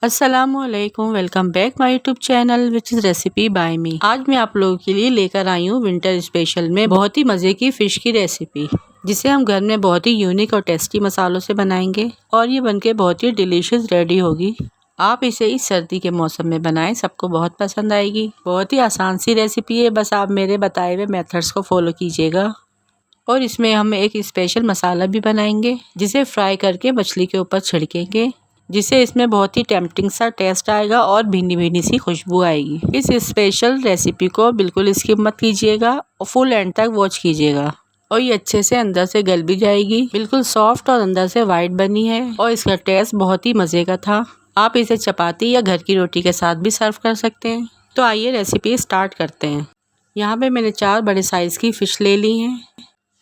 अस्सलामुअलैकुम, welcome back my YouTube channel which is recipe by me. आज मैं आप लोगों के लिए लेकर आई हूँ विंटर स्पेशल में बहुत ही मज़े की फ़िश की रेसिपी, जिसे हम घर में बहुत ही यूनिक और टेस्टी मसालों से बनाएंगे और ये बनके बहुत ही डिलीशियस रेडी होगी। आप इसे इस सर्दी के मौसम में बनाएं, सबको बहुत पसंद आएगी। बहुत ही आसान सी रेसिपी है, बस आप मेरे बताए हुए मेथड्स को फॉलो कीजिएगा। और इसमें हम एक स्पेशल मसाला भी बनाएंगे जिसे फ्राई करके मछली के ऊपर छिड़केंगे, जिससे इसमें बहुत ही टेम्पटिंग सा टेस्ट आएगा और भीनी भीनी सी खुशबू आएगी। इस स्पेशल रेसिपी को बिल्कुल स्किप मत कीजिएगा और फुल एंड तक वॉच कीजिएगा और ये अच्छे से अंदर से गल भी जाएगी। बिल्कुल सॉफ्ट और अंदर से वाइट बनी है और इसका टेस्ट बहुत ही मज़े का था। आप इसे चपाती या घर की रोटी के साथ भी सर्व कर सकते हैं। तो आइए रेसिपी स्टार्ट करते हैं। यहाँ पे मैंने 4 बड़े साइज़ की फ़िश ले ली हैं,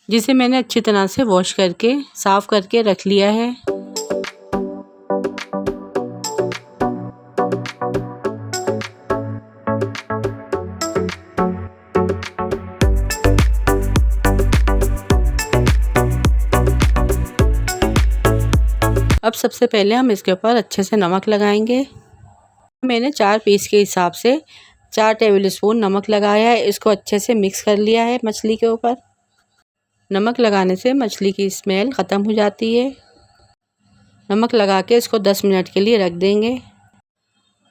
जिसे मैंने अच्छी तरह से वॉश करके साफ़ करके रख लिया है। अब सबसे पहले हम इसके ऊपर अच्छे से नमक लगाएंगे। मैंने 4 पीस के हिसाब से 4 टेबलस्पून नमक लगाया है। इसको अच्छे से मिक्स कर लिया है मछली के ऊपर। नमक लगाने से मछली की स्मेल ख़त्म हो जाती है। नमक लगा के इसको 10 मिनट के लिए रख देंगे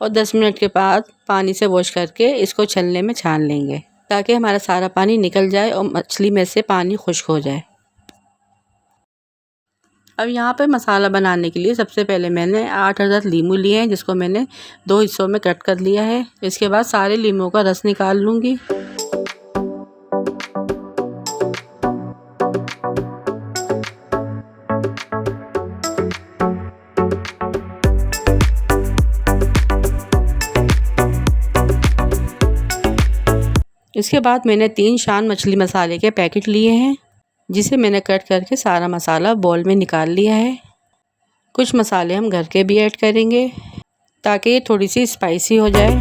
और 10 मिनट के बाद पानी से वॉश करके इसको छलने में छान लेंगे, ताकि हमारा सारा पानी निकल जाए और मछली में से पानी खुश्क हो जाए। अब यहाँ पे मसाला बनाने के लिए सबसे पहले मैंने 8 अदद लीमू लिए हैं, जिसको मैंने 2 हिस्सों में कट कर लिया है। इसके बाद सारे लीमू का रस निकाल लूँगी। इसके बाद मैंने 3 शान मछली मसाले के पैकेट लिए हैं, जिसे मैंने कट करके सारा मसाला बॉल में निकाल लिया है। कुछ मसाले हम घर के भी ऐड करेंगे ताकि ये थोड़ी सी स्पाइसी हो जाए।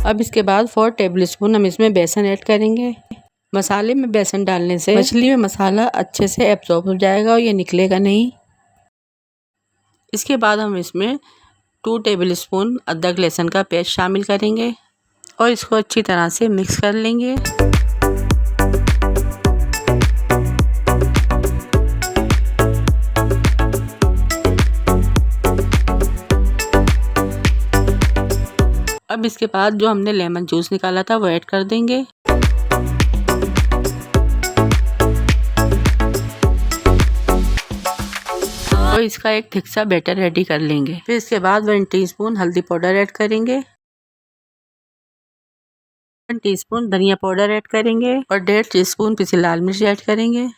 अब इसके बाद 4 टेबलस्पून हम इसमें बेसन ऐड करेंगे। मसाले में बेसन डालने से मछली में मसाला अच्छे से एब्जॉर्ब हो जाएगा और ये निकलेगा नहीं। इसके बाद हम इसमें 2 टेबलस्पून अदरक लहसुन का पेस्ट शामिल करेंगे और इसको अच्छी तरह से मिक्स कर लेंगे। अब इसके बाद जो हमने लेमन जूस निकाला था वो ऐड कर देंगे। और इसका एक थिक सा बैटर रेडी कर लेंगे। फिर इसके बाद 1 टीस्पून हल्दी पाउडर ऐड करेंगे, 1 टीस्पून धनिया पाउडर ऐड करेंगे और 1.5 टीस्पून पिसी लाल मिर्च ऐड करेंगे।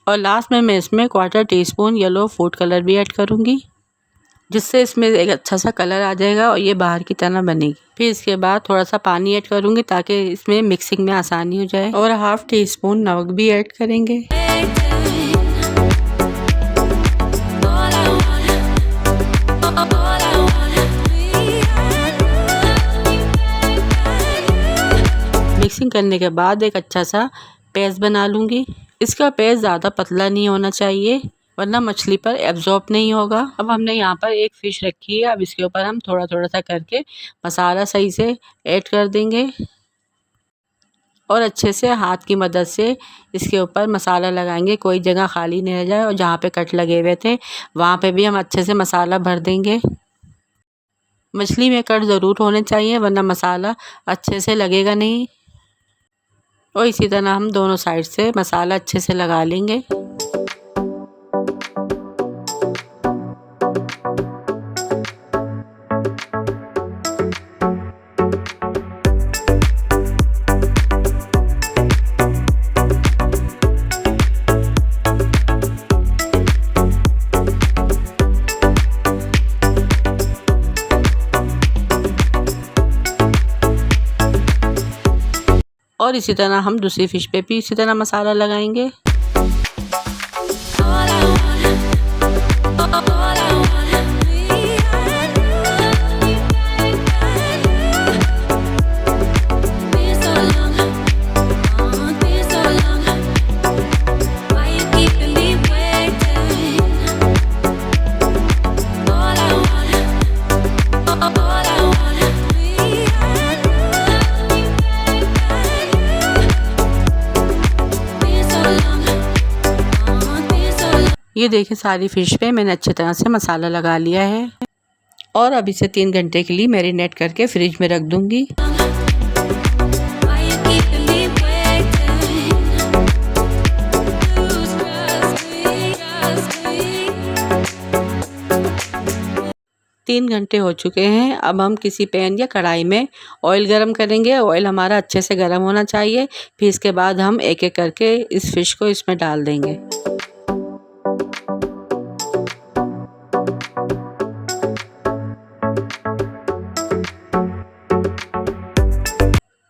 और लास्ट में मैं इसमें 1/4 टीस्पून येलो फूड कलर भी ऐड करूँगी, जिससे इसमें एक अच्छा सा कलर आ जाएगा और ये बाहर की तरह बनेगी। फिर इसके बाद थोड़ा सा पानी ऐड करूँगी ताकि इसमें मिक्सिंग में आसानी हो जाए और 1/2 टीस्पून नमक भी ऐड करेंगे। मिक्सिंग करने के बाद एक अच्छा सा पेस्ट बना लूँगी। इसका पेस्ट ज़्यादा पतला नहीं होना चाहिए, वरना मछली पर एब्जॉर्ब नहीं होगा। अब हमने यहाँ पर एक फ़िश रखी है। अब इसके ऊपर हम थोड़ा थोड़ा सा करके मसाला सही से ऐड कर देंगे और अच्छे से हाथ की मदद से इसके ऊपर मसाला लगाएंगे, कोई जगह खाली नहीं रह जाए। और जहाँ पे कट लगे हुए थे वहाँ पे भी हम अच्छे से मसाला भर देंगे। मछली में कट ज़रूर होने चाहिए, वरना मसाला अच्छे से लगेगा नहीं। और इसी तरह हम दोनों साइड से मसाला अच्छे से लगा लेंगे। और इसी तरह हम दूसरी फ़िश पे भी इसी तरह मसाला लगाएंगे। ये देखिए सारी फ़िश पे मैंने अच्छी तरह से मसाला लगा लिया है और अब इसे 3 घंटे के लिए मैरिनेट करके फ्रिज में रख दूँगी। 3 घंटे हो चुके हैं। अब हम किसी पैन या कढ़ाई में ऑयल गरम करेंगे। ऑयल हमारा अच्छे से गरम होना चाहिए। फिर इसके बाद हम एक एक करके इस फ़िश को इसमें डाल देंगे।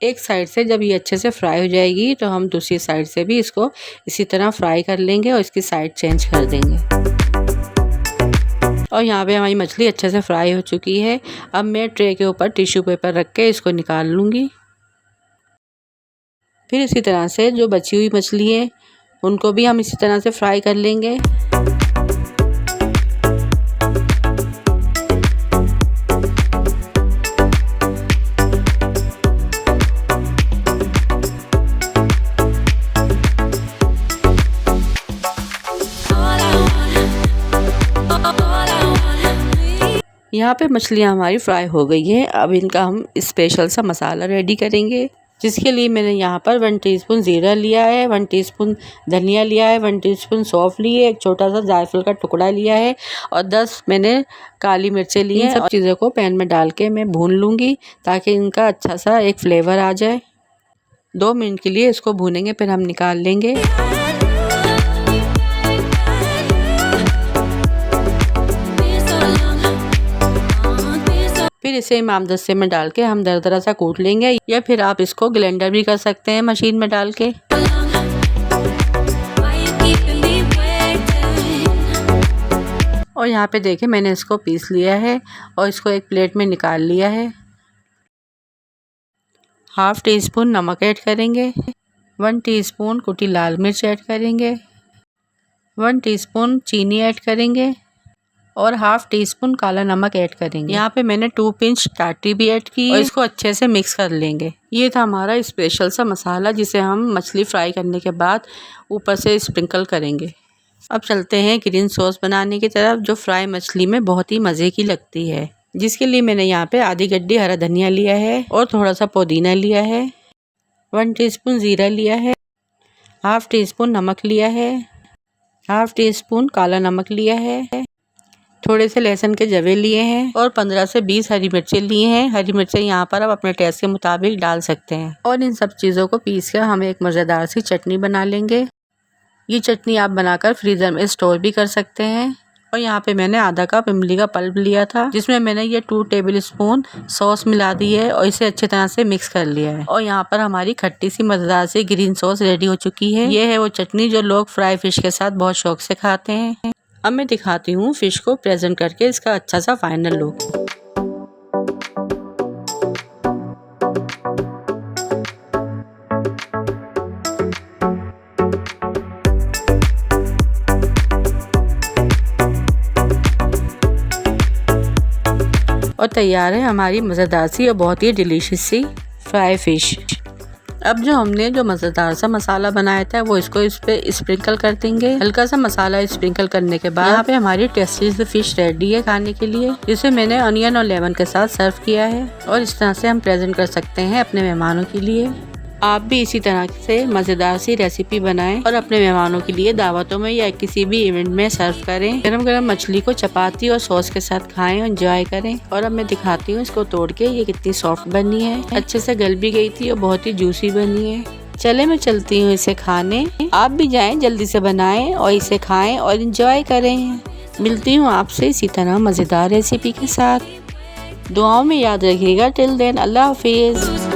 एक साइड से जब ये अच्छे से फ्राई हो जाएगी तो हम दूसरी साइड से भी इसको इसी तरह फ्राई कर लेंगे और इसकी साइड चेंज कर देंगे। और यहाँ पे हमारी मछली अच्छे से फ्राई हो चुकी है। अब मैं ट्रे के ऊपर टिश्यू पेपर रख के इसको निकाल लूँगी। फिर इसी तरह से जो बची हुई मछली है उनको भी हम इसी तरह से फ्राई कर लेंगे। यहाँ पे मछलियाँ हमारी फ्राई हो गई हैं। अब इनका हम स्पेशल सा मसाला रेडी करेंगे, जिसके लिए मैंने यहाँ पर 1 टीस्पून ज़ीरा लिया है, 1 टीस्पून धनिया लिया है, 1 टीस्पून सौंफ ली है, एक छोटा सा जायफल का टुकड़ा लिया है और 10 मैंने काली मिर्चें ली हैं। सब चीज़ों को पैन में डाल के मैं भून लूँगी ताकि इनका अच्छा सा एक फ्लेवर आ जाए। 2 मिनट के लिए इसको भूनेंगे, फिर हम निकाल लेंगे। फिर इसे इमामदस्ते में डाल के हम दरदरा सा कूट लेंगे, या फिर आप इसको ग्राइंडर भी कर सकते हैं मशीन में डाल के। और यहाँ पे देखिए मैंने इसको पीस लिया है और इसको एक प्लेट में निकाल लिया है। 1/2 टीस्पून नमक ऐड करेंगे, 1 टीस्पून कुटी लाल मिर्च ऐड करेंगे, 1 टीस्पून चीनी ऐड करेंगे और 1/2 टीस्पून काला नमक ऐड करेंगे। यहाँ पे मैंने 2 पिंच टाटी भी ऐड की और इसको अच्छे से मिक्स कर लेंगे। ये था हमारा स्पेशल सा मसाला, जिसे हम मछली फ्राई करने के बाद ऊपर से स्प्रिंकल करेंगे। अब चलते हैं ग्रीन सॉस बनाने की तरफ, जो फ्राई मछली में बहुत ही मज़े की लगती है। जिसके लिए मैंने यहाँ पे आधी गड्डी हरा धनिया लिया है और थोड़ा सा पुदीना लिया है, 1 टीस्पून ज़ीरा लिया है, 1/2 टीस्पून नमक लिया है, 1/2 टीस्पून काला नमक लिया है, थोड़े से लहसुन के जवे लिए हैं और 15 से 20 हरी मिर्चें लिए हैं। हरी मिर्चें यहाँ पर आप अपने टेस्ट के मुताबिक डाल सकते हैं। और इन सब चीज़ों को पीस कर हम एक मज़ेदार सी चटनी बना लेंगे। ये चटनी आप बनाकर फ्रीज़र में स्टोर भी कर सकते हैं। और यहाँ पे मैंने आधा कप इमली का पल्प लिया था, जिसमें मैंने ये 2 टेबलस्पून सॉस मिला दी है और इसे अच्छी तरह से मिक्स कर लिया है। और यहाँ पर हमारी खट्टी सी मज़ेदार सी ग्रीन सॉस रेडी हो चुकी है। ये है वो चटनी जो लोग फ्राई फिश के साथ बहुत शौक से खाते हैं। अब मैं दिखाती हूँ फ़िश को प्रेजेंट करके इसका अच्छा सा फाइनल लुक। और तैयार है हमारी मज़ेदार सी और बहुत ही डिलीशियस सी फ्राई फ़िश। अब जो हमने जो मज़ेदार सा मसाला बनाया था वो इसको इस पे स्प्रिंकल कर देंगे। हल्का सा मसाला स्प्रिंकल करने के बाद यहाँ पे हमारी टेस्टी सी फिश रेडी है खाने के लिए, जिसे मैंने अनियन और लेमन के साथ सर्व किया है। और इस तरह से हम प्रेजेंट कर सकते हैं अपने मेहमानों के लिए। आप भी इसी तरह से मज़ेदार सी रेसिपी बनाएं और अपने मेहमानों के लिए दावतों में या किसी भी इवेंट में सर्व करें। गरम गरम मछली को चपाती और सॉस के साथ खाएं और एंजॉय करें। और अब मैं दिखाती हूँ इसको तोड़ के ये कितनी सॉफ्ट बनी है, अच्छे से गल भी गई थी और बहुत ही जूसी बनी है। चले मैं चलती हूँ इसे खाने। आप भी जाएं, जल्दी से बनाएं और इसे खाएं और एंजॉय करें। मिलती हूँ आपसे इसी तरह मज़ेदार रेसिपी के साथ। दुआओं में याद रखिएगा। टिल देन अल्लाह हाफिज़।